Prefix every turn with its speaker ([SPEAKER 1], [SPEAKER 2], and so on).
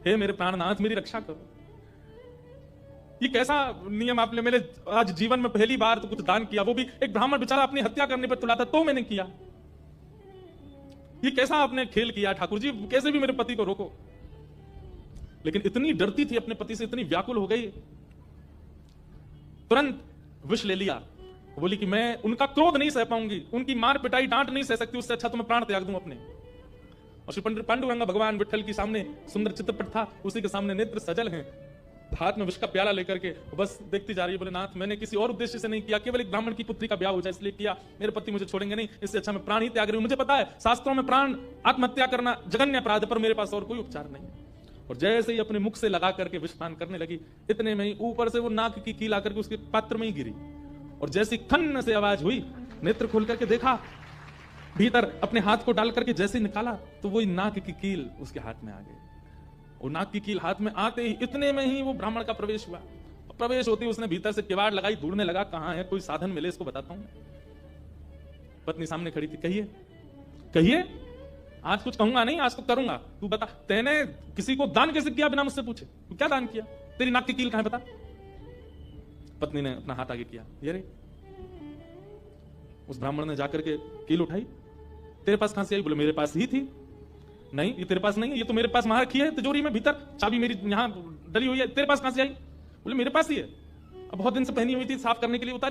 [SPEAKER 1] हे मेरे प्राणनाथ मेरी रक्षा करो। ये कैसा नियम आपने मेरे आज जीवन में पहली बार तो कुछ दान किया, वो भी एक ब्राह्मण बेचारा अपनी हत्या करने पर तुला था तो मैंने किया। ये कैसा आपने खेल किया ठाकुर जी, कैसे भी मेरे पति को रोको। लेकिन इतनी डरती थी अपने पति से, इतनी व्याकुल हो गई, तुरंत विष ले लिया। बोली कि मैं उनका क्रोध नहीं सह पाऊंगी, उनकी मार पिटाई डांट नहीं सह सकती, उससे अच्छा तो मैं प्राण त्याग दूं अपने। और श्री पंडित पांडुरंग भगवान विठल के सामने सुंदर चित्रपट था, उसी के सामने नेत्र सजल हैं, हाथ में विष का प्याला लेकर के बस देखती जा रही है। बोले नाथ मैंने किसी और उद्देश्य से नहीं किया, केवल एक ब्राह्मण की पुत्री का ब्याह हो जाए इसलिए किया, मेरे पति मुझे छोड़ेंगे नहीं, इससे अच्छा मैं प्राण ही त्याग रही हूं। मुझे पता है शास्त्रों में प्राण आत्महत्या करना जघन्य अपराध है, पर मेरे पास और कोई उपचार नहीं है। और जैसे ही अपने मुख से लगा करके विषपान करने लगी, इतने में ही ऊपर से वो नाक की कील आकर के उसके पात्र में ही गिरी। और जैसी खन्न से आवाज हुई, नेत्र खोल करके देखा, भीतर अपने हाथ को डाल करके जैसे निकाला तो वही नाक की कील उसके हाथ में आ गई। और नाक की कील हाथ में आते ही इतने में ही वो ब्राह्मण का प्रवेश हुआ। प्रवेश होते ही उसने भीतर से किवाड़ लगाई, ढूंढने लगा कहां है, कोई साधन मिले इसको बताता हूं। पत्नी सामने खड़ी थी, कहिए कहिए, आज कुछ कहूंगा नहीं, आज तो करूंगा, तू बता तैने किसी को दान कैसे किया बिना मुझसे पूछे, तू क्या दान किया, तेरी नाक की कील कहां है बता। पत्नी ने अपना हाथ आगे किया, ये रे। उस ब्राह्मण ने जाकर के कील उठाई, तेरे पास कहां से आई? बोले मेरे पास ही थी। नहीं ये तेरे पास नहीं है, ये तो मेरे पास वहां रखी है तिजोरी में, भीतर चाबी मेरी यहां डली हुई है, तेरे पास कहां से आई? बोले मेरे पास ही है, अब बहुत दिन से पहनी हुई थी, साफ करने के लिए उतारी।